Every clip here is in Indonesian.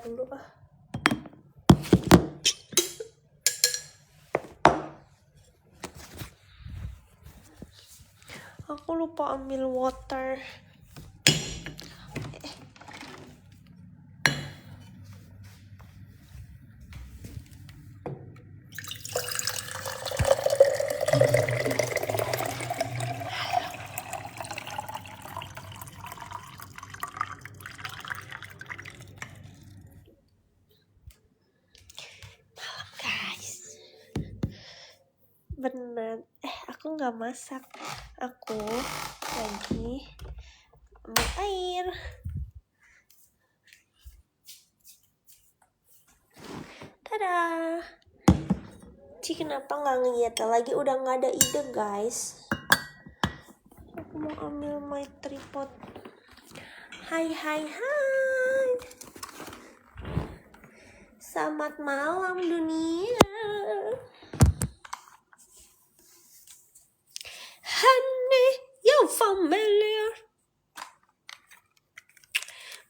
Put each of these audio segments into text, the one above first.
dulu ah. Aku lupa ambil water. Bener, aku nggak masak, aku lagi ambil air. Tada, kenapa nggak ngeliat lagi? Udah nggak ada ide guys. Aku mau ambil my tripod. Hai. Selamat malam dunia. Honey, you familiar?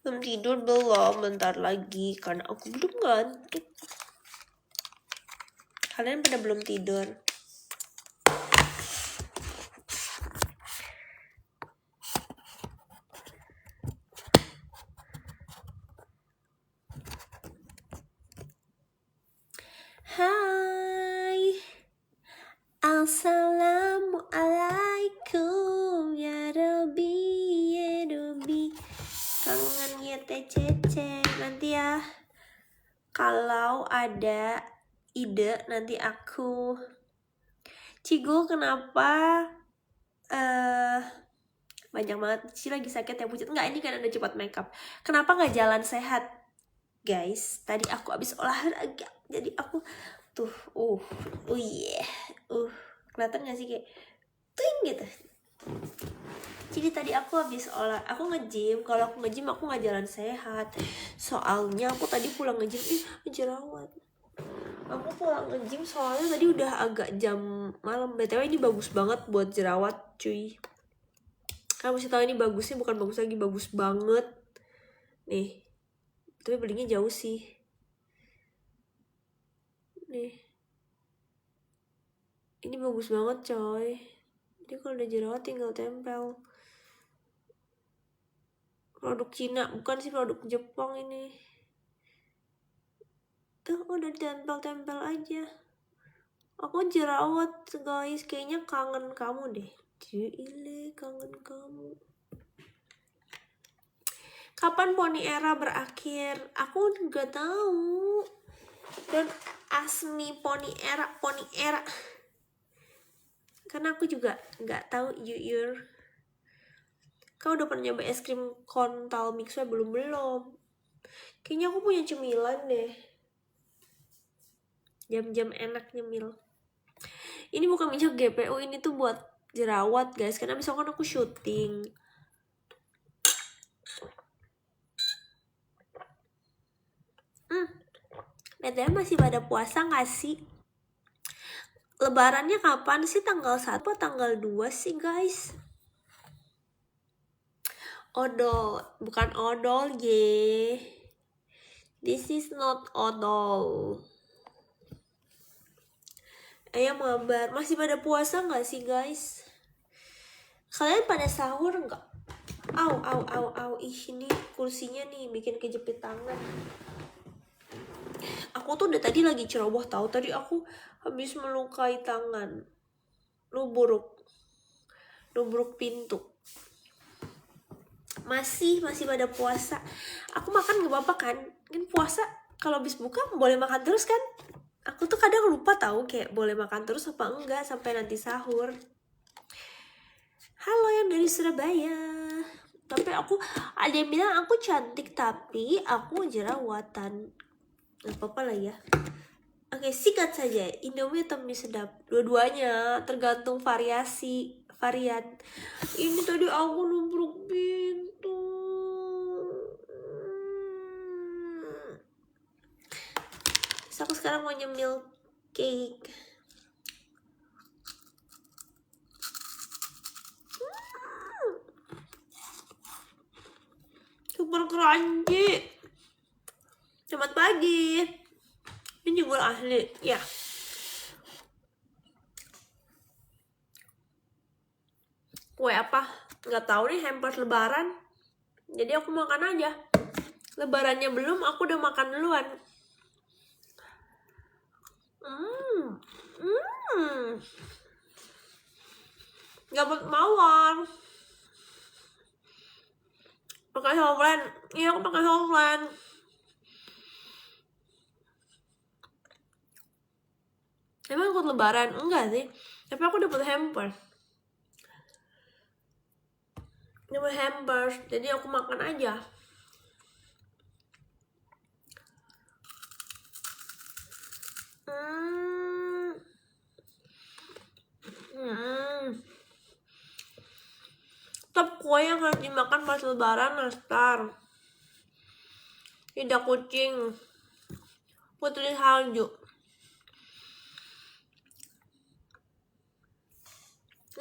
Belum tidur belum? Bentar lagi karena aku belum ngantuk. Kalian pada belum tidur? Hai, assalamualaikum ya Robi. Kangen ya Cece. Nanti ya, kalau ada ide nanti aku. Cigo kenapa? Banyak banget. Ci lagi sakit ya pucat. Enggak, ini kan ada cepat makeup. Kenapa nggak jalan sehat? Guys, tadi aku habis olahraga, jadi aku tuh, kelihatan gak sih kayak ting gitu. Jadi tadi aku habis aku nge-gym. Kalau aku nge-gym aku nggak jalan sehat. Soalnya aku tadi pulang nge-gym, jerawat. Aku pulang nge-gym soalnya tadi udah agak jam malam. BTW ini bagus banget buat jerawat, cuy. Kamu mesti tahu ini bagusnya bukan bagus lagi, bagus banget. Nih. Tapi belinya jauh sih. Nih. Ini bagus banget coy. Jadi kalau udah jerawat tinggal tempel. Produk Cina, bukan sih produk Jepang ini. Tuh udah ditempel-tempel aja. Aku jerawat guys, kayaknya kangen kamu deh. Cile, kangen kamu. Kapan Pony Era berakhir? Aku nggak tahu. Dan Asmi Pony Era. Karena aku juga nggak tahu Yuyur. Kau udah pernah nyoba es krim kontal mixway belum? Kayaknya aku punya cemilan deh. Jam-jam enak nyemil. Ini bukan minyak GPU, ini tuh buat jerawat guys. Karena besok kan aku syuting. BTW masih pada puasa gak sih? Lebarannya kapan sih? Tanggal 1 atau tanggal 2 sih guys? Odol, bukan odol ye. This is not odol. Ayo mabar, masih pada puasa gak sih guys? Kalian pada sahur gak? Au. Ih, ini kursinya nih bikin kejepit tangan. Aku tuh udah tadi lagi ceroboh tahu. Tadi aku habis melukai tangan. Lubruk pintu. Masih pada puasa. Aku makan gak apa-apa kan? Kan puasa kalau habis buka boleh makan terus kan? Aku tuh kadang lupa tahu kayak boleh makan terus apa enggak sampai nanti sahur. Halo yang dari Surabaya. Tapi ada yang bilang aku cantik tapi aku jerawatan. Gak apa-apa lah ya. Oke, sikat saja. Indomie atau mie sedap? Dua-duanya, tergantung varian. Ini tadi aku nubruk pintu. Terus aku sekarang mau nyemil cake. Super crunchy. Selamat pagi. Ini juga asli, ya. Kue apa? Nggak tahu nih, hampers lebaran. Jadi aku makan aja. Lebarannya belum, aku udah makan duluan. Dapat mawar. Pakai Homeland. Iya, aku pakai Homeland. Emang ikut lebaran? Enggak sih. Tapi aku dapat hampers. Dapat hampers, jadi aku makan aja. Top kue yang harus dimakan pas lebaran nastar. Lidah kucing. Putri salju.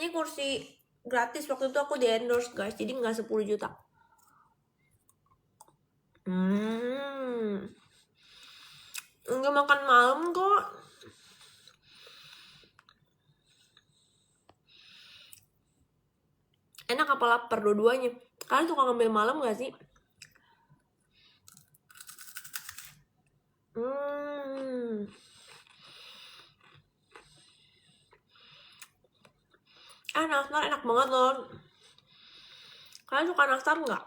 Ini kursi gratis, waktu itu aku di endorse guys, jadi nggak 10 juta. Nggak makan malam kok. Enak apa lapar dua-duanya? Kalian suka ngambil malam gak sih? Nastar enak banget loh. Kalian suka nastar nggak?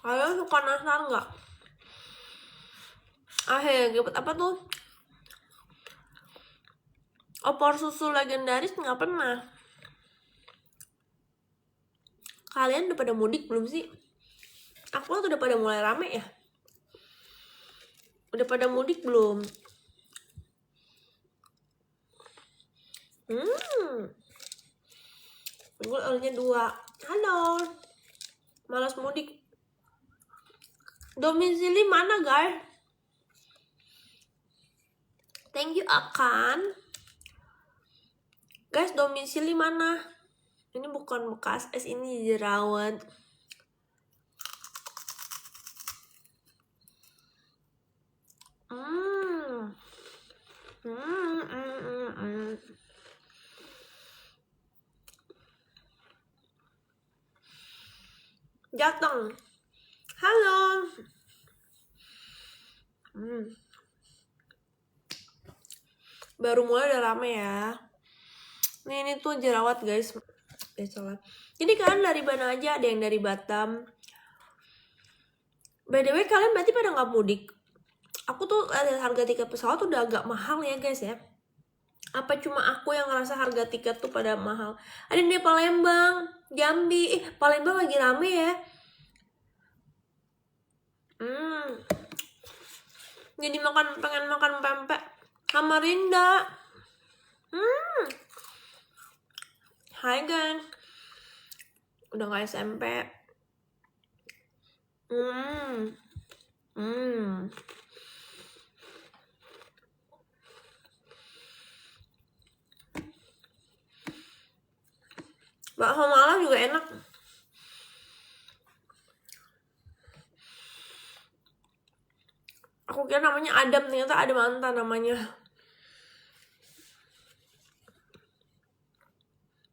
Kalian suka nastar nggak? Dapat apa tuh? Opor susu legendaris nggak pernah. Kalian udah pada mudik belum sih? Aku tuh udah pada mulai rame ya. Udah pada mudik belum? Google-nya 2. Halo. Malas mudik. Domisili mana guys? Thank you Akan. Guys, domisili mana? Ini bukan bekas es, ini jerawat. Jateng. Halo. Baru mulai udah rame ya. Ini tuh jerawat guys. Jadi kalian dari mana aja? Ada yang dari Batam. By the way, kalian berarti pada nggak mudik? Aku tuh ada harga tiket pesawat udah agak mahal ya guys ya. Apa cuma aku yang ngerasa harga tiket tuh pada mahal? Ada di Palembang, Jambi. Palembang lagi rame ya. Jadi pengen makan pempek Samarinda. Hai guys. Udah gak SMP. Bakso Malang juga enak. Aku kira namanya Adam, ternyata ada mantan namanya.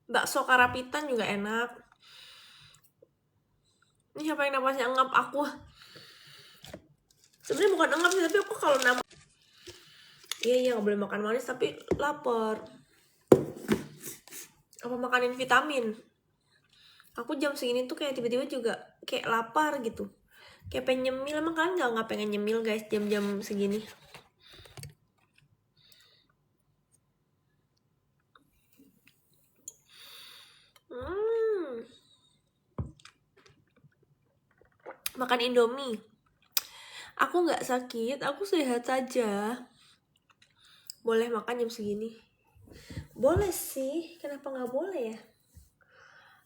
Bakso Karapitan juga enak. Ini siapa yang napasnya ngap aku? Sebenarnya bukan ngap sih, tapi aku kalau nama iya gak boleh makan manis tapi lapar. Apa makanin vitamin? Aku jam segini tuh kayak tiba-tiba juga kayak lapar gitu. Kayak pengen nyemil. Emang kalian gak pengen nyemil guys jam-jam segini? Makan Indomie. Aku gak sakit, aku sehat saja. Boleh makan jam segini? Boleh sih, kenapa gak boleh ya?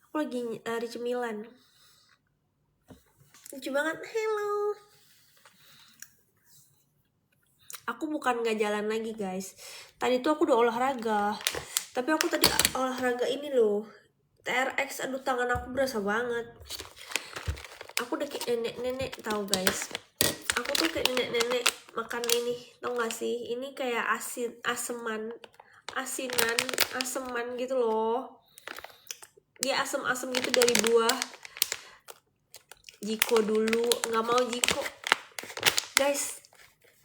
Aku lagi nyari cemilan. Lucu banget, hello. Aku bukan gak jalan lagi guys. Tadi tuh aku udah olahraga. Tapi aku tadi olahraga ini loh, TRX. Aduh, tangan aku berasa banget. Aku udah kayak nenek-nenek tahu guys. Aku tuh kayak nenek-nenek makan ini, tau gak sih? Ini kayak aseman gitu loh. Dia asem-asem gitu dari buah. Jiko dulu, nggak mau Jiko. Guys,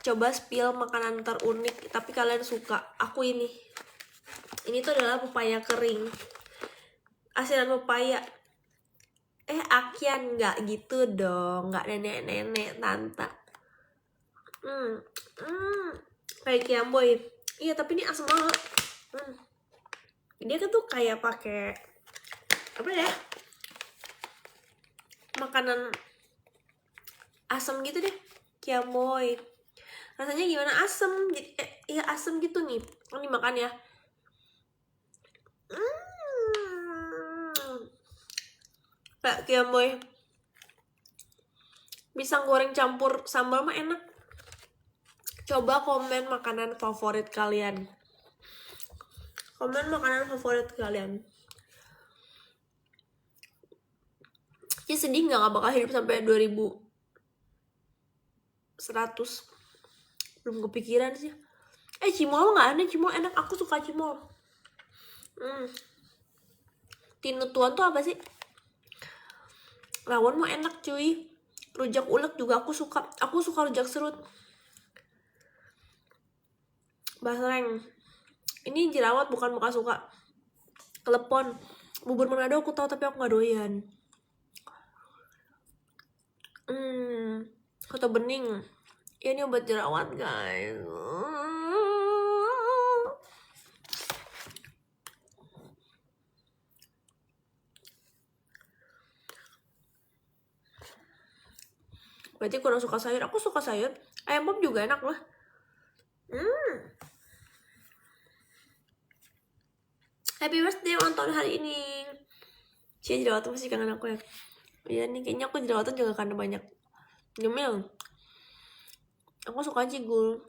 coba spill makanan terunik tapi kalian suka. Aku ini tuh adalah pepaya kering, asinan pepaya. Akian, nggak gitu dong, nggak nenek-nenek tante. Kayak kiamboy. Iya, tapi ini asam banget. Dia tuh kayak pakai apa ya, makanan asam gitu deh, kiamboy. Rasanya gimana? Asam, iya asam gitu nih. Ini makan ya. Kayak kiamboy. Pisang goreng campur sambal mah enak. Coba komen makanan favorit kalian. Komen makanan favorit kalian. Ya sedih nggak bakal hidup sampai 2100. Belum kepikiran sih. Cimol nggak aneh, cimol enak. Aku suka cimol. Tinutuan tuh apa sih? Rawon mah enak cuy. Rujak ulek juga aku suka. Aku suka rujak serut. Basreng. Ini jerawat bukan suka. Kelepon. Bubur Manado aku tahu tapi aku nggak doyan. Soto bening. Ya, ini obat jerawat guys. Berarti kurang suka sayur. Aku suka sayur. Ayam pop juga enak loh. Happy birthday ulang tahun hari ini. Cia jerawatan masih kangen aku ya. Iya nih, kayaknya aku jerawatan juga karena banyak nyemil. Aku suka cigul.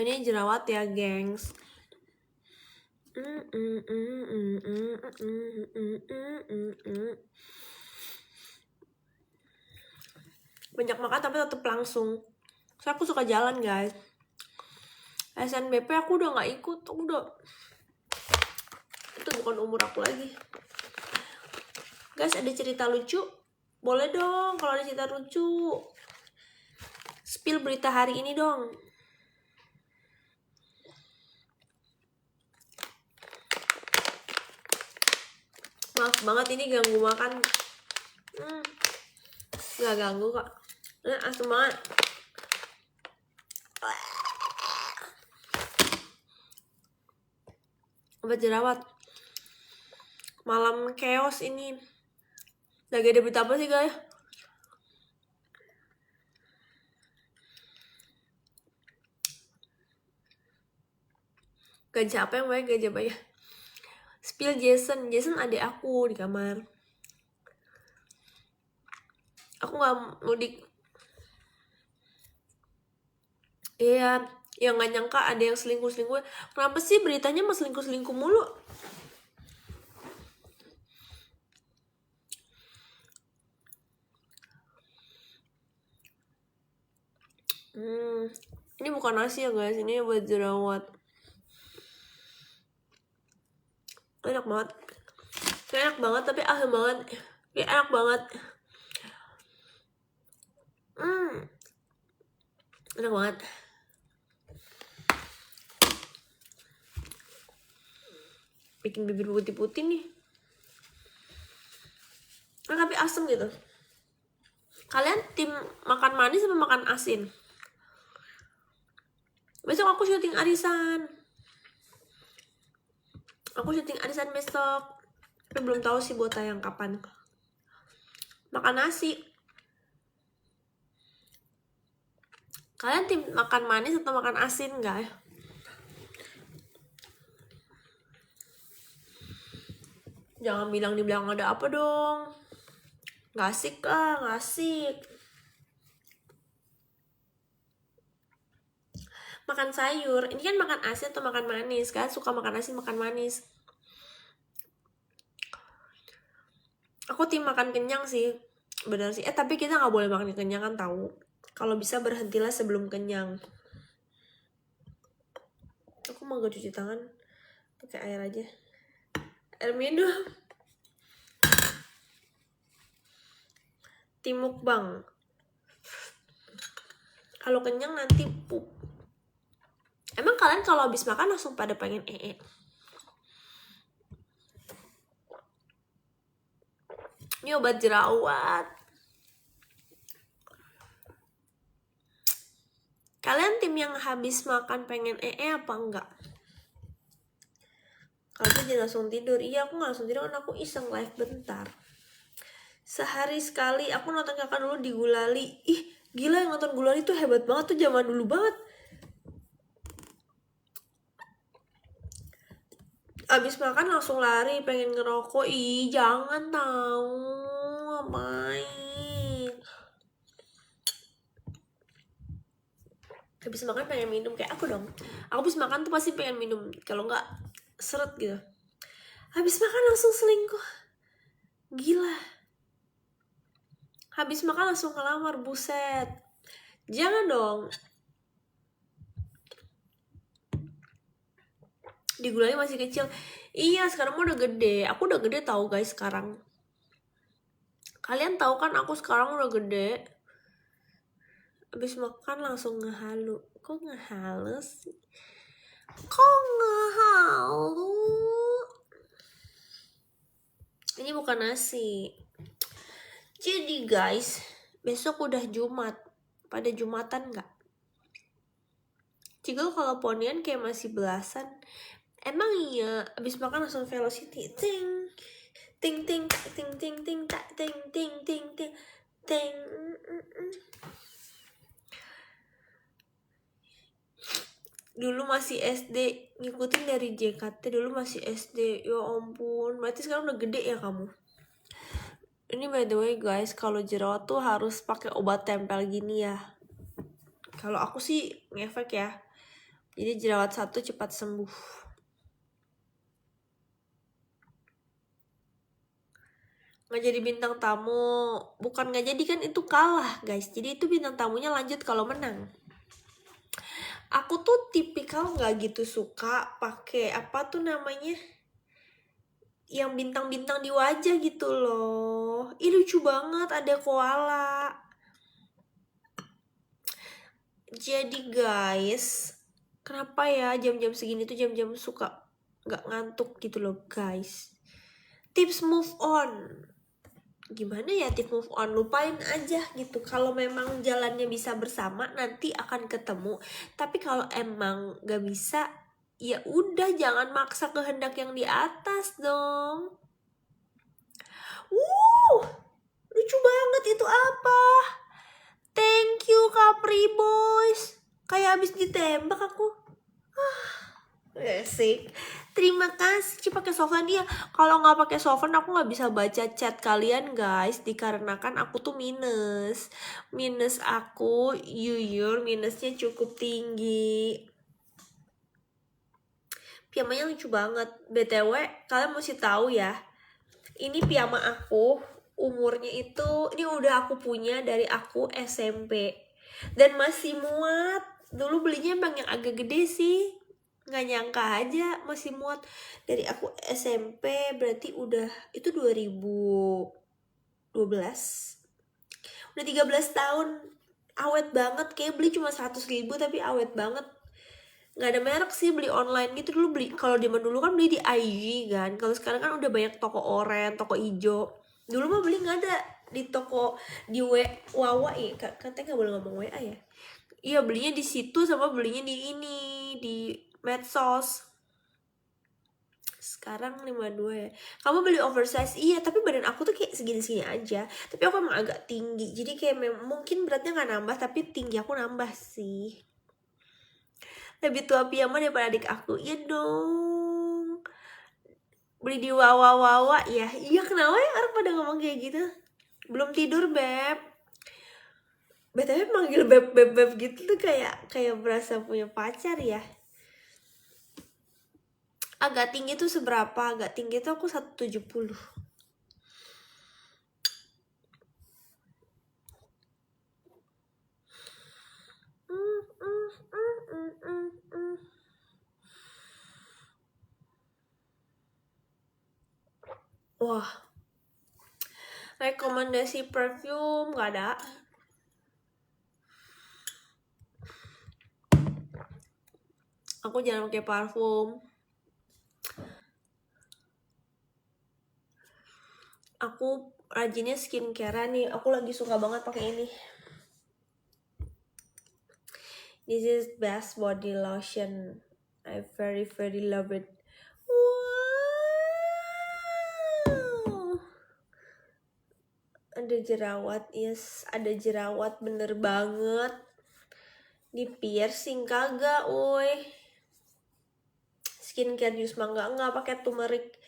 Ini jerawat ya gengs. Banyak makan tapi tetap langsung. So, aku suka jalan guys. SNBP aku udah nggak ikut. Itu bukan umur aku lagi. Guys, ada cerita lucu? Boleh dong kalau ada cerita lucu. Spill berita hari ini dong. Maaf banget ini ganggu makan. Gak ganggu kok. Asem banget. Obat jerawat. Malam chaos ini. Lagi ada berita apa sih guys? Gajah apa yang baik? Gajah apa ya? Spill Jason adik aku di kamar. Aku nggak mudik. Iya, yang nggak nyangka ada yang selingkuh. Kenapa sih beritanya mas selingkuh mulu? Ini bukan nasi ya guys, ini buat jerawat. Enak banget tapi asam banget. Enak banget. Enak banget. Bikin bibir putih-putih nih. Tapi asam gitu. Kalian tim makan manis atau makan asin? Besok aku syuting arisan. Besok. Tapi belum tahu sih buat tayang kapan. Makan nasi. Kalian tim makan manis atau makan asin gak ya? Jangan bilang di belakang ada apa dong. Gak asik lah, gak asik. makan sayur. Ini kan makan asin atau makan manis kan? Suka makan asin, makan manis. Aku tim makan kenyang sih, benar sih. Tapi kita nggak boleh makan kenyang kan, tahu? Kalau bisa berhentilah sebelum kenyang. Aku mau gak cuci tangan, pakai air aja. Air minum. Tim mukbang. Kalau kenyang nanti pup. Emang kalian kalau habis makan langsung pada pengen Ini obat jerawat. Kalian tim yang habis makan pengen apa enggak? Kalau jangan langsung tidur. Iya, aku gak langsung tidur kan aku iseng live bentar. Sehari sekali aku nonton kakak dulu di Gulali. Ih, gila yang nonton Gulali tuh hebat banget tuh, zaman dulu banget. Abis makan langsung lari pengen ngerokok. Ih, jangan tahu, ngapain. Habis makan pengen minum, kayak aku dong. Aku habis makan tuh pasti pengen minum, kalau nggak seret gitu. Habis makan langsung selingkuh, gila. Habis makan langsung ngelamar, buset. Jangan dong. Di Gulali masih kecil. Iya, sekarang mah udah gede. Aku udah gede tahu guys sekarang. Kalian tahu kan aku sekarang udah gede. Habis makan langsung ngehalu. Kok ngehalu sih? Kok ngehalu? Ini bukan nasi. Jadi guys, besok udah Jumat. Pada Jumatan nggak? Cigel kalau ponian kayak masih belasan. Emang iya, abis makan langsung velocity. Ting, ting, ting, ting, ting, ting, tak, ting, ting, ting, ting, ting. Dulu masih SD, ngikutin dari JKT, dulu masih SD. Ya ampun, berarti sekarang udah gede ya kamu. Ini by the way guys, kalau jerawat tuh harus pakai obat tempel gini ya. Kalau aku sih ngefek ya. Jadi jerawat satu cepat sembuh. Nggak jadi bintang tamu, bukan nggak jadi kan, itu kalah guys. Jadi itu bintang tamunya lanjut kalau menang. Aku tuh tipikal nggak gitu suka pakai apa tuh namanya, yang bintang-bintang di wajah gitu loh. Ih lucu banget, ada koala. Jadi guys, kenapa ya jam-jam segini tuh jam-jam suka nggak ngantuk gitu loh guys. Tips move on. Gimana ya tips move on? Lupain aja gitu. Kalau memang jalannya bisa bersama nanti akan ketemu. Tapi kalau emang gak bisa, ya udah jangan maksa kehendak yang di atas dong. Lucu banget, itu apa? Thank you Capri Boys. Kayak abis ditembak aku. Asik. Terima kasih pakai softphone dia. Kalau nggak pakai softphone aku nggak bisa baca chat kalian guys, dikarenakan aku tuh minus aku yuyur minusnya cukup tinggi. Piyamanya lucu banget. BTW kalian mesti tahu ya, ini piyama aku umurnya itu, ini udah aku punya dari aku SMP dan masih muat. Dulu belinya emang yang agak gede sih, nggak nyangka aja masih muat. Dari aku SMP berarti udah itu 2012, udah 13 tahun. Awet banget, kayak beli cuma 100.000 tapi awet banget. Nggak ada merek sih, beli online gitu. Dulu beli, kalau zaman dulu kan beli di IG kan. Kalau sekarang kan udah banyak toko oren, toko ijo. Dulu mah beli nggak ada di toko, di Wawa ya, katanya nggak boleh ngomong WA ya. Iya, belinya di situ sama belinya di ini, di medsos. Sekarang 52 ya. Kamu beli oversize? Iya, tapi badan aku tuh kayak segini-segini aja. Tapi aku emang agak tinggi. Jadi kayak mungkin beratnya nggak nambah, tapi tinggi aku nambah sih. Lebih tua piyama daripada adik aku. Iya dong. Beli di Wawa ya. Iya, kenapa ya orang pada ngomong kayak gitu? Belum tidur, Beb. BTW manggil beb gitu tuh kayak berasa punya pacar ya. Agak tinggi tuh seberapa? Agak tinggi tuh aku 170. Wah, rekomendasi perfume gak ada. Aku jarang pakai parfum. Aku rajinnya skincare nih. Aku lagi suka banget pakai ini. This is best body lotion. I very love it. Wow. Ada jerawat, yes, ada jerawat bener banget. Di piercing kagak, woi. Skincare jus mangga enggak, pakai turmeric.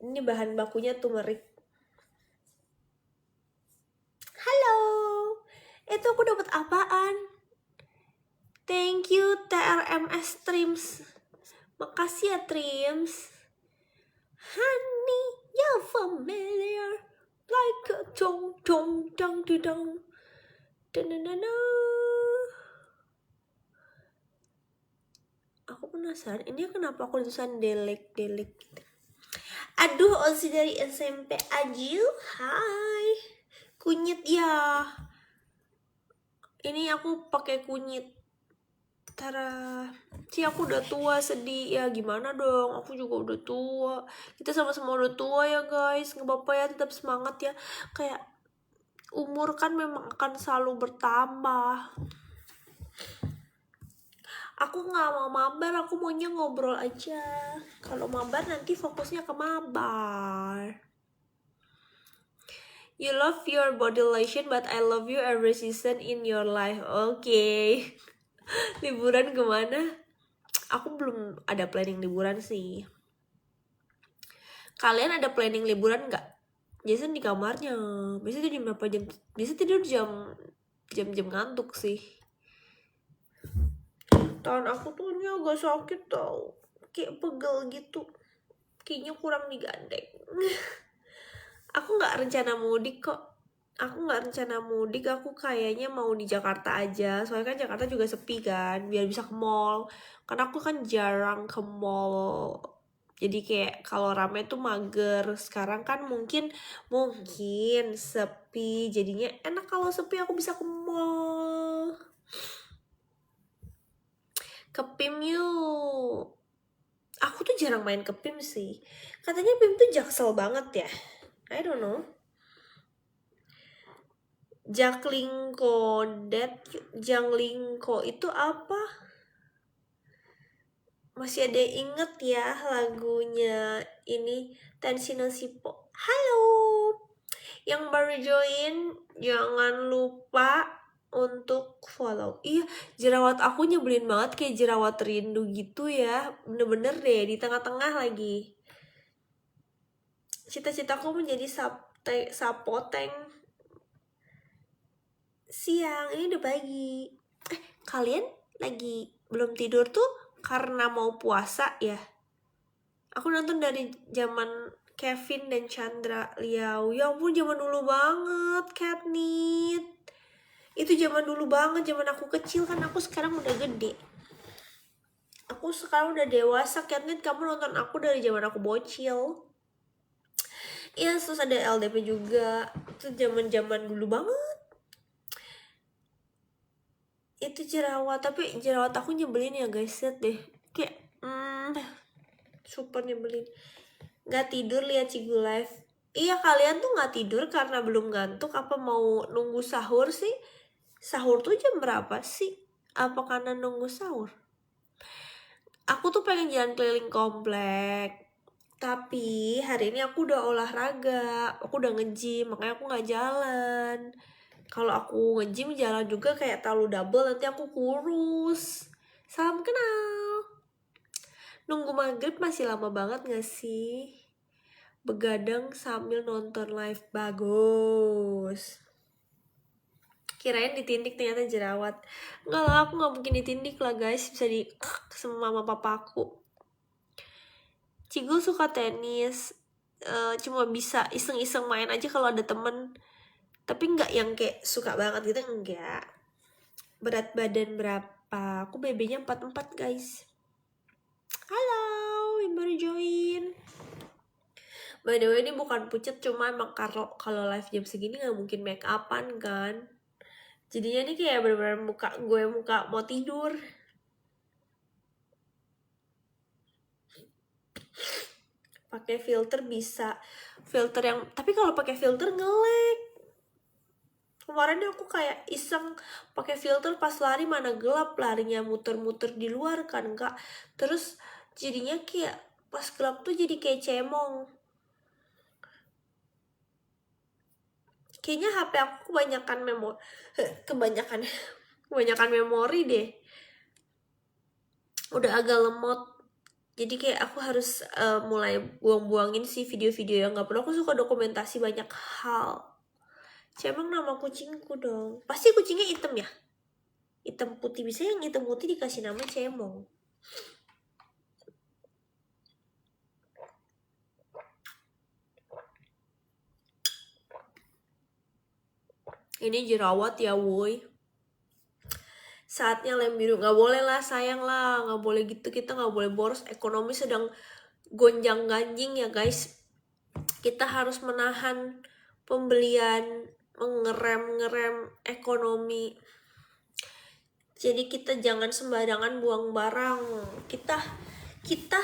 Ini bahan bakunya turmeric. Halo, itu aku dapat apaan? Thank you TRMS Trims. Makasih ya Trims. Honey, you're familiar like a dong dong dong dong. Aku penasaran, ini kenapa aku tulisan delek gitu. Aduh, Ozi dari SMP Aju, hai. Kunyit ya. Ini aku pakai kunyit. Tara, sih aku udah tua, sedih ya, gimana dong, aku juga udah tua, kita sama-sama udah tua ya guys, nggak apa-apa ya, tetap semangat ya, kayak umur kan memang akan selalu bertambah. Aku nggak mau mabar, aku maunya ngobrol aja. Kalau mabar nanti fokusnya ke mabar. You love your body lotion, but I love you every season in your life. Oke. Liburan kemana? Aku belum ada planning liburan sih. Kalian ada planning liburan nggak? Jason di kamarnya. Biasanya tidur berapa jam? Biasa tidur jam ngantuk sih. Tangan aku tuh ini agak sakit tau. Kayak pegel gitu. Kayaknya kurang digandeng. Aku nggak rencana mudik kok. Aku kayaknya mau di Jakarta aja. Soalnya kan Jakarta juga sepi kan, biar bisa ke mall. Karena aku kan jarang ke mall. Jadi kayak kalau rame tuh mager. Sekarang kan mungkin sepi. Jadinya enak kalau sepi aku bisa ke mall. Ke PIM yuk. Aku tuh jarang main ke PIM sih. Katanya PIM tuh jaksel banget ya. I don't know. Janglingko itu apa? Masih ada inget ya lagunya ini, Tensino Sipo. Halo, yang baru join jangan lupa untuk follow. Iya, jerawat aku nyebelin banget, kayak jerawat rindu gitu ya. Bener-bener deh, di tengah-tengah lagi. Cita-citaku menjadi sapoteng. Siang, ini udah pagi. Kalian lagi belum tidur tuh karena mau puasa ya? Aku nonton dari zaman Kevin dan Chandra Liao. Ya ampun, zaman dulu banget, Katnit. Itu zaman dulu banget, zaman aku kecil kan, aku sekarang udah gede. Aku sekarang udah dewasa, Katnit. Kamu nonton aku dari zaman aku bocil. Iya, terus ada LDP juga. Itu zaman dulu banget. Itu jerawat, tapi jerawat aku nyebelin ya guys, set deh. Kayak super nyebelin. Gak tidur lihat Cigu Live. Iya, kalian tuh gak tidur karena belum ngantuk apa mau nunggu sahur sih? Sahur tuh jam berapa sih? Apa karena nunggu sahur? Aku tuh pengen jalan keliling komplek. Tapi hari ini aku udah olahraga, aku udah nge-gym, makanya aku gak jalan. Kalau aku nge-gym jalan juga kayak terlalu double, nanti aku kurus. Salam kenal. Nunggu maghrib masih lama banget gak sih? Begadang sambil nonton live, bagus. Kirain ditindik ternyata jerawat. Enggak lah, aku gak mungkin ditindik lah guys. Bisa di sama mama papa aku. Cigul suka tenis. Cuma bisa iseng-iseng main aja kalau ada temen. Tapi nggak yang kayak suka banget gitu, enggak. Berat badan berapa? Aku BB-nya 44 guys. Halo, yang baru join. By the way, ini bukan pucet, cuma emang kalau live jam segini nggak mungkin make upan kan. Jadinya ini kayak bener-bener muka mau tidur. Pakai filter bisa. Filter yang, tapi kalau pakai filter nge-lag. Kemarin aku kayak iseng pakai filter pas lari, mana gelap, larinya muter-muter di luar kan kak. Terus jadinya kayak pas gelap tuh jadi kayak cemong. Kayaknya HP aku kebanyakan memori deh. Udah agak lemot. Jadi kayak aku harus mulai buang-buangin sih video-video yang gak perlu. Aku suka dokumentasi banyak hal. Cemong nama kucingku dong. Pasti kucingnya hitam ya? Hitam putih. Bisa yang hitam putih dikasih nama Cemong. Ini jerawat ya woi. Saatnya lem biru. Gak boleh lah sayang lah. Gak boleh gitu, kita gak boleh boros. Ekonomi sedang gonjang-ganjing ya guys. Kita harus menahan pembelian, ngerem ekonomi. Jadi kita jangan sembarangan buang barang. Kita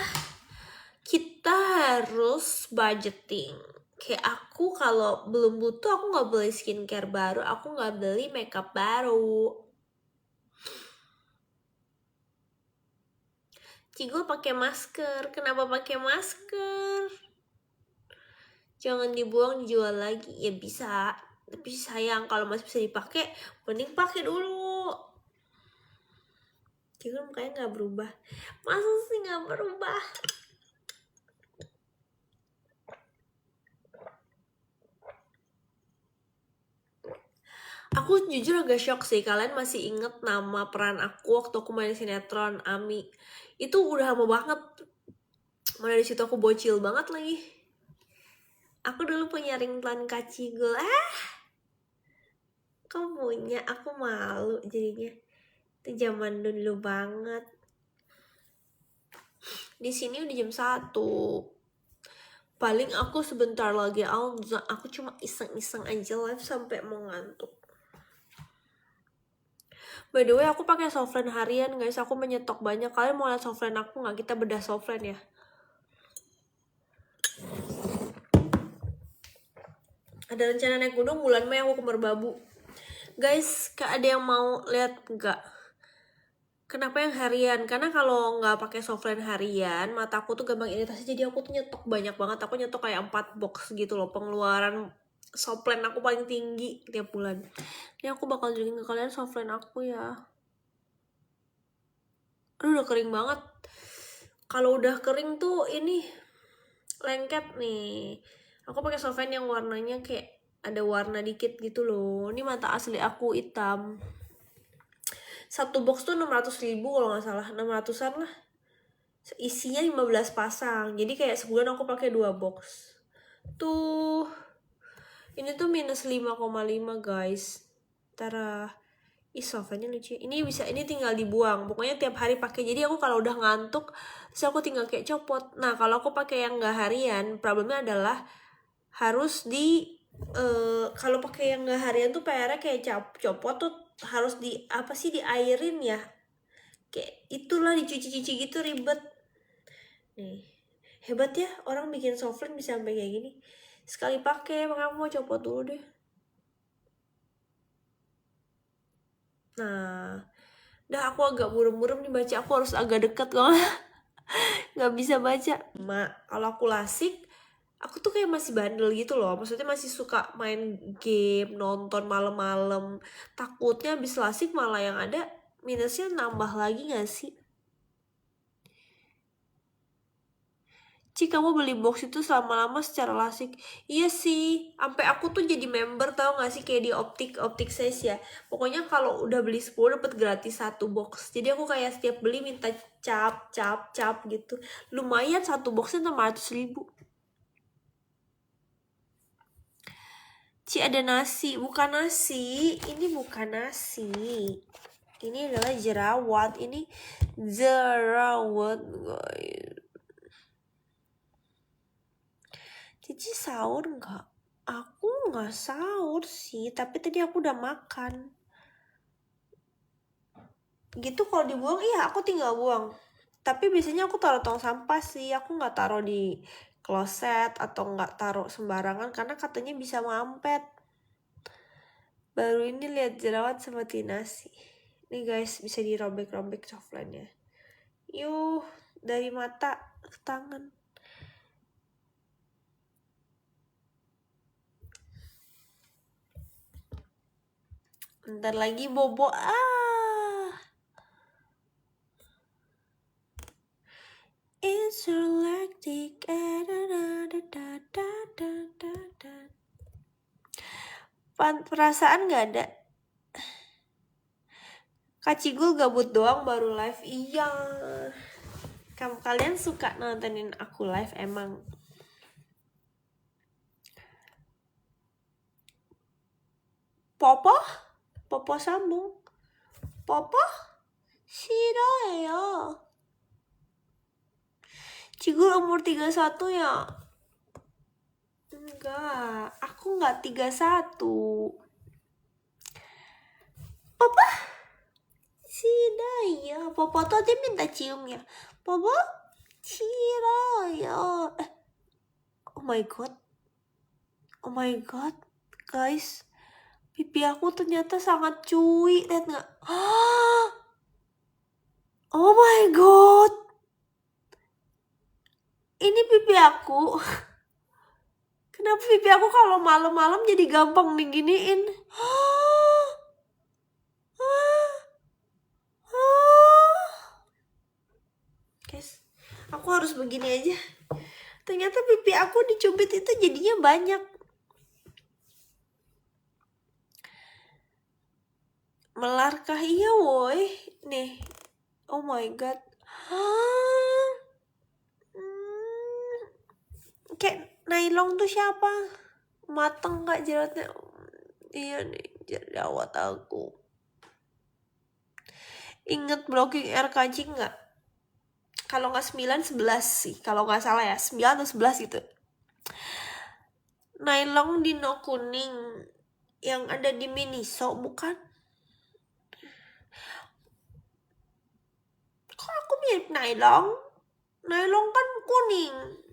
harus budgeting. Kayak aku kalau belum butuh, aku nggak beli skincare baru, aku nggak beli makeup baru. Cigo pakai masker. Kenapa pakai masker? Jangan dibuang, dijual lagi. Ya bisa, tapi sayang kalau masih bisa dipakai, mending pakai dulu. Cigo mukanya nggak berubah. Masa sih nggak berubah? Aku jujur agak shock sih, kalian masih inget nama peran aku waktu aku main sinetron Ami. Itu udah lama banget. Mana dari situ aku bocil banget lagi. Aku dulu punya ringtone Kak Cigul. Kok punya? Aku malu jadinya. Itu zaman dulu banget. Di sini udah jam 1. Paling aku sebentar lagi aku cuma iseng-iseng aja live sampai mau ngantuk. By the way, aku pakai softline harian guys. Aku menyetok banyak. Kalian mau lihat softline aku nggak? Kita bedah softline ya. Ada rencana naik gunung bulan Mei, aku ke Merbabu. Guys, ada yang mau lihat nggak? Kenapa yang harian? Karena kalau nggak pakai softline harian, mataku tuh gampang iritasi. Jadi aku tuh nyetok banyak banget. Aku nyetok kayak 4 box gitu loh. Pengeluaran softline aku paling tinggi tiap bulan. Ini aku bakal tunjukin ke kalian softline aku ya. Aduh, udah kering banget. Kalau udah kering tuh ini lengket nih. Aku pakai softline yang warnanya kayak ada warna dikit gitu loh. Ini mata asli aku hitam. Satu box tuh 600.000 kalau nggak salah, 600-an lah. Isinya 15 pasang. Jadi kayak sebulan aku pakai 2 box. Tuh. Ini tuh minus 5,5 guys. Tara. Softnya lucu. Ini tinggal dibuang. Pokoknya tiap hari pakai. Jadi aku kalau udah ngantuk, terus aku tinggal kayak copot. Nah, kalau aku pakai yang nggak harian, problemnya adalah harus kalau pakai yang nggak harian tuh PR-nya kayak copot tuh harus diairin ya, kayak itulah dicuci-cuci gitu, ribet nih. Hebat ya orang bikin softline bisa sampai kayak gini. Sekali pakai, makanya aku mau copot dulu deh. Nah, dah aku agak burem-burem nih baca. Aku harus agak dekat loh. Nggak bisa baca. Kalau aku lasik, aku tuh kayak masih bandel gitu loh. Maksudnya masih suka main game, nonton malam-malam. Takutnya habis lasik malah yang ada minusnya nambah lagi gak sih? Ci, kamu beli box itu lama-lama secara lasik. Iya sih, sampai aku tuh jadi member, tau gak sih, kayak di optik size ya. Pokoknya kalau udah beli 10 dapat gratis satu box. Jadi aku kayak setiap beli minta cap gitu. Lumayan satu boxnya 600.000. Ci, ada nasi, bukan nasi. Ini bukan nasi. Ini adalah jerawat. Ini jerawat, guys. Cici sahur nggak? Aku nggak sahur sih, tapi tadi aku udah makan. Gitu kalau dibuang, iya aku tinggal buang. Tapi biasanya aku taruh tong sampah sih, aku nggak taruh di kloset atau nggak taruh sembarangan karena katanya bisa mampet. Baru ini lihat jerawat seperti nasi. Nih guys, bisa dirobek-robek coklatnya. Yuh, dari mata ke tangan. Bentar lagi bobo. It's electric. Perasaan gak ada. Kak Cigul gabut doang baru live. Iya. Kalian suka nontonin aku live emang. Popo sambung. Popo 싫어해요. Cigul umur 31 ya? Enggak, aku nggak 31. Papa 싫어요. Popo tuh dia minta cium ya. Popo 싫어요. Oh my god. Oh my god, guys. Pipi aku ternyata sangat cuy, lihat nggak? Oh my god. Ini pipi aku. Kenapa pipi aku kalau malam-malam jadi gampang diginiin? Guys, aku harus begini aja. Ternyata pipi aku dicubit itu jadinya banyak. Melarkah? Iya woi. Nih. Oh my god. Kayak Nailong tuh siapa? Mateng gak jerawatnya? Iya nih, jerawat aku. Ingat blocking air kancing gak? Kalau gak 9, 11 sih. Kalau gak salah ya, 9 atau 11 gitu. Nailong dino kuning yang ada di Miniso, bukan? Kok aku mirip Nailong? Nailong kan kuning.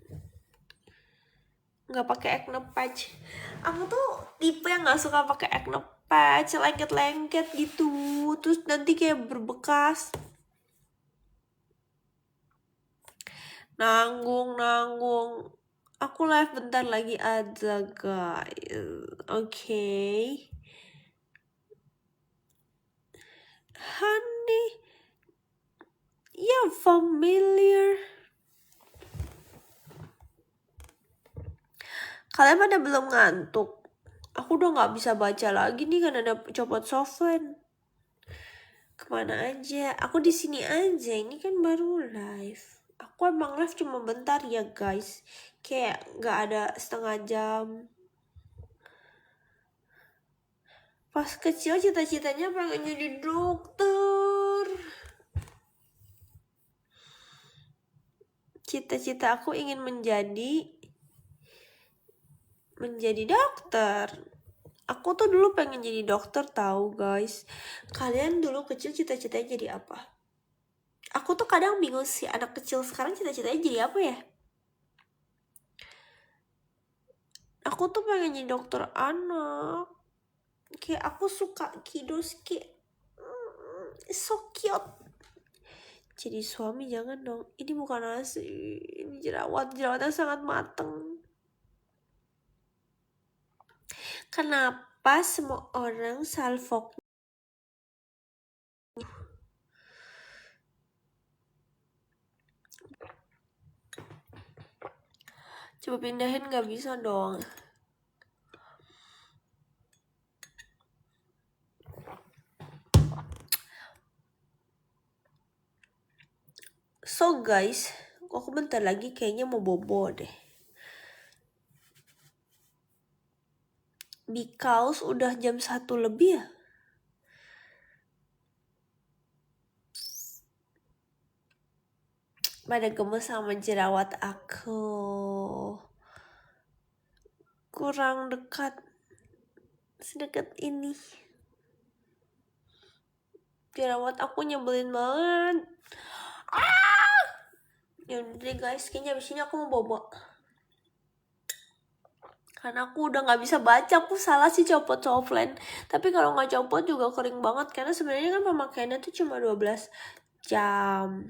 Nggak pakai acne patch. Aku tuh tipe yang nggak suka pakai acne patch, lengket-lengket gitu, terus nanti kayak berbekas. Nanggung. Aku live bentar lagi aja guys. Oke. Honey, you're familiar. Kalian pada belum ngantuk? Aku udah nggak bisa baca lagi nih kan ada copot softline. Kemana aja? Aku di sini aja. Ini kan baru live. Aku emang live cuma bentar ya guys. Kayak nggak ada setengah jam. Pas kecil cita-citanya pengen jadi dokter. Cita-cita aku ingin menjadi dokter. Aku tuh dulu pengen jadi dokter tahu guys. Kalian dulu kecil cita-citanya jadi apa? Aku tuh kadang bingung sih anak kecil sekarang cita-citanya jadi apa ya? Aku tuh pengen jadi dokter anak. Kayak aku suka kiddos kayak so cute. Jadi suami jangan dong. Ini bukan nasi. Ini jerawatnya sangat mateng. Kenapa semua orang salfok? Coba pindahin, nggak bisa dong. So guys, aku bentar lagi kayaknya mau bobo deh. Because udah jam 1 lebih ya. Pada gemes sama jerawat aku. Kurang dekat. Sedekat ini. Jerawat aku nyebelin banget. Yaudah deh guys, kayaknya abis ini aku mau bobo. Karena aku udah gak bisa baca, aku salah sih copot softline. Tapi kalau gak copot juga kering banget. Karena sebenarnya kan pemakaiannya tuh cuma 12 jam.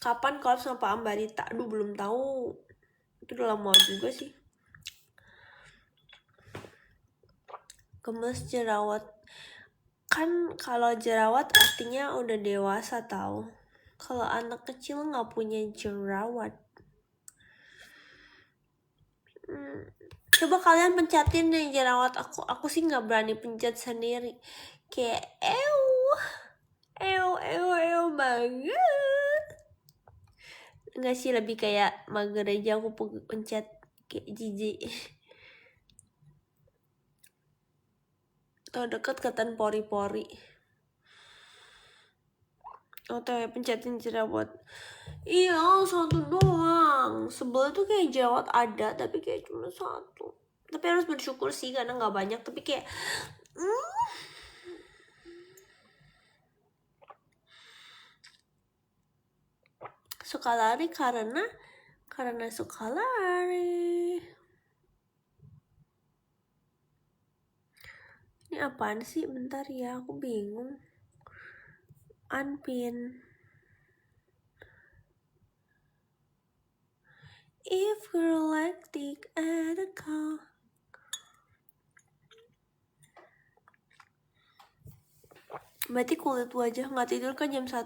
Kapan collab sama Pak Ambarita? Aduh belum tahu. Itu udah lama juga sih. Gemes jerawat. Kan kalau jerawat artinya udah dewasa tau. Kalau anak kecil gak punya jerawat. Coba kalian pencetin deh jerawat aku. Aku sih gak berani pencet sendiri. Kayak ew banget. Enggak sih, lebih kayak mager aja aku pencet. Kayak jijik. Tuh deket kelihatan pori-pori. Oh tuh ya, pencetin jerawat. Iya, satu doang. Sebel tuh kayak jerawat ada, tapi kayak cuma satu. Tapi harus bersyukur sih, karena gak banyak. Tapi kayak suka lari karena suka lari. Ini apaan sih? Bentar ya, aku bingung. Unpin. If you're lactic at a call. Berarti kulit wajah gak tidur kan jam 1.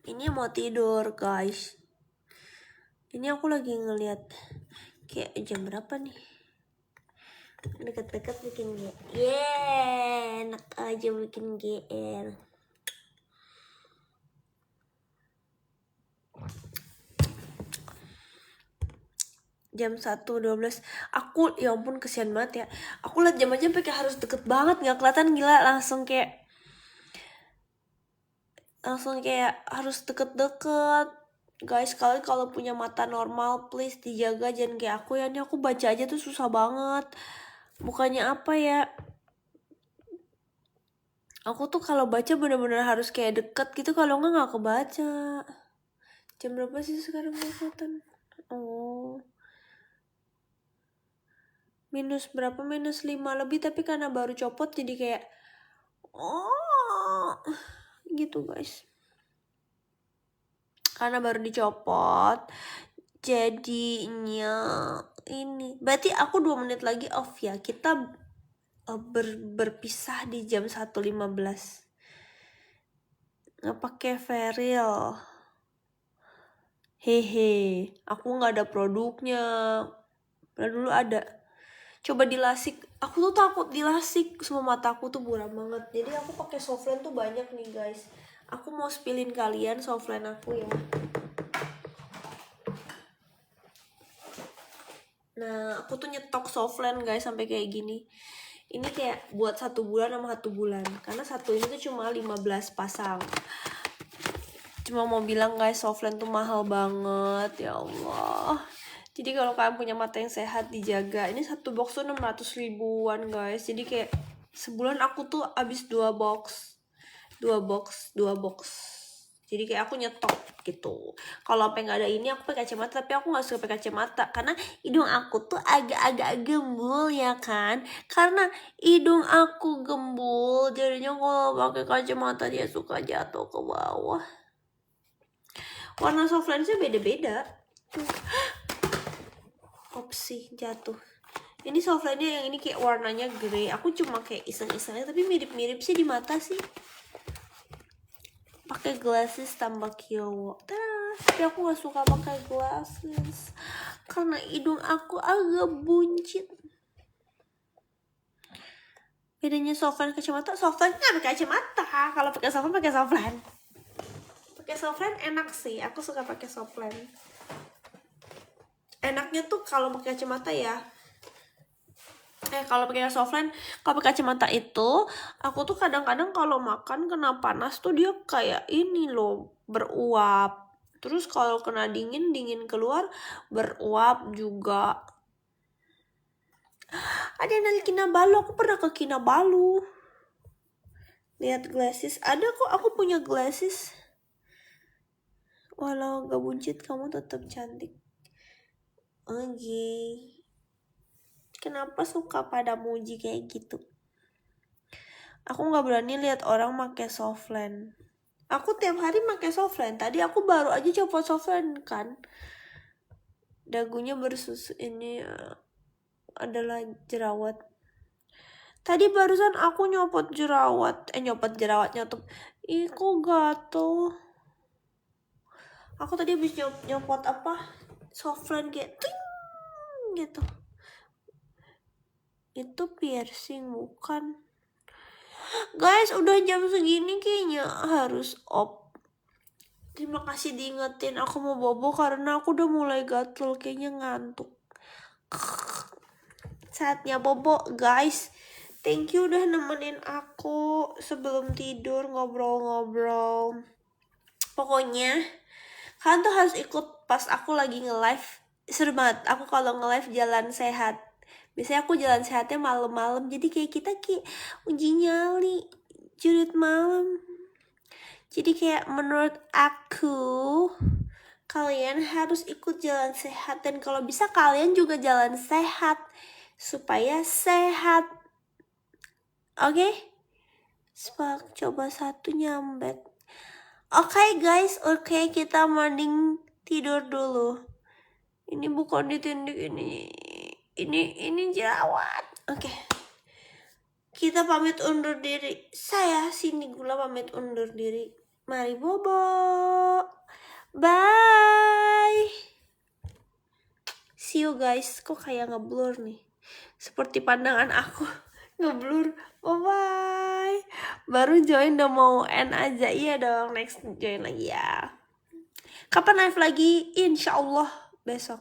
Ini mau tidur guys. Ini aku lagi ngeliat kayak jam berapa nih. Deket-deket bikin GR. Enak aja bikin GR. Jam 1.12. Aku, ya ampun kesian banget ya. Aku liat jam aja sampai kayak harus deket banget, gak kelihatan, gila. Langsung kayak harus deket-deket. Guys, kalian kalau punya mata normal please dijaga, jangan kayak aku ya. Ini aku baca aja tuh susah banget. Bukannya apa ya, aku tuh kalau baca bener-bener harus kayak deket gitu, kalau nggak kebaca. Jam berapa sih sekarang kelihatan? Oh, minus berapa? Minus 5 lebih. Tapi karena baru copot jadi kayak gitu guys. Karena baru dicopot jadinya ini. Berarti aku 2 menit lagi off ya. Kita berpisah di jam 1.15. Nggak pakai Veril. Hehe, aku nggak ada produknya. Padahal dulu ada. Coba dilasik. Aku tuh takut dilasik, semua mataku tuh buram banget. Jadi aku pakai softline tuh banyak nih guys. Aku mau spillin kalian softline aku ya. Nah, aku tuh nyetok softline guys sampai kayak gini. Ini kayak buat 1 bulan sama 1 bulan. Karena satu ini tuh cuma 15 pasang. Cuma mau bilang guys, softline tuh mahal banget. Ya Allah. Jadi kalau kalian punya mata yang sehat, dijaga. Ini 1 box tuh 600 ribuan guys. Jadi kayak sebulan aku tuh habis 2 box. Jadi kayak aku nyetok gitu. Kalau apa nggak ada ini, aku pakai kacamata. Tapi aku nggak suka pakai kacamata karena hidung aku tuh agak-agak gembul ya kan. Karena hidung aku gembul, jadinya kalau pakai kacamata dia suka jatuh ke bawah. Warna softline-nya beda-beda. Opsi jatuh. Ini softline-nya yang ini kayak warnanya grey. Aku cuma kayak iseng-isengnya, tapi mirip-mirip sih di mata sih. pakai glasses tambah kiowo. Tapi aku gak suka pakai glasses karena hidung aku agak buncit. Bedanya softline kacamata, softline nggak pakai kacamata. Kalau pakai softline pakai softline enak sih. Aku suka pakai softline. Enaknya tuh kalau pakai kacamata ya. Kalau pakai softline, kalau pakai kacamata itu, aku tuh kadang-kadang kalau makan kena panas tuh dia kayak ini loh, beruap. Terus kalau kena dingin keluar beruap juga. Ada yang dari Kinabalu, aku pernah ke Kinabalu. Lihat glasses, ada kok, aku punya glasses. Walau gak buncit, kamu tetap cantik. Oke. Kenapa suka pada muji kayak gitu? Aku gak berani lihat orang pakai softline. Aku tiap hari pakai softline. Tadi aku baru aja copot softline kan. Dagunya bersusu ini adalah jerawat. Tadi barusan aku nyopot jerawat. Nyotot. Ih kok gatel. Aku tadi habis nyopot softline kayak ting gitu. Itu piercing bukan. Guys, udah jam segini kayaknya harus off. Terima kasih diingetin aku mau bobo karena aku udah mulai gatel, kayaknya ngantuk. Saatnya bobo, guys. Thank you udah nemenin aku sebelum tidur ngobrol-ngobrol. Pokoknya kalian tuh harus ikut pas aku lagi nge-live. Seru banget. Aku kalau nge-live jalan sehat. Biasanya aku jalan sehatnya malam-malam. Jadi kayak kita kayak uji nyali, jurit malam. Jadi kayak menurut aku kalian harus ikut jalan sehat. Dan kalau bisa kalian juga jalan sehat supaya sehat. Oke? Spark, coba satu nyambet. Oke guys, kita mending tidur dulu. Ini bukan ditindik, ini jerawat. Oke. Kita pamit undur diri. Saya Cindy Gula pamit undur diri. Mari bobo. Bye. See you guys. Kok kayak ngeblur nih. Seperti pandangan aku ngeblur. Bye. Baru join udah mau end aja. Iya dong, next join lagi ya. Kapan live lagi? Insya Allah besok.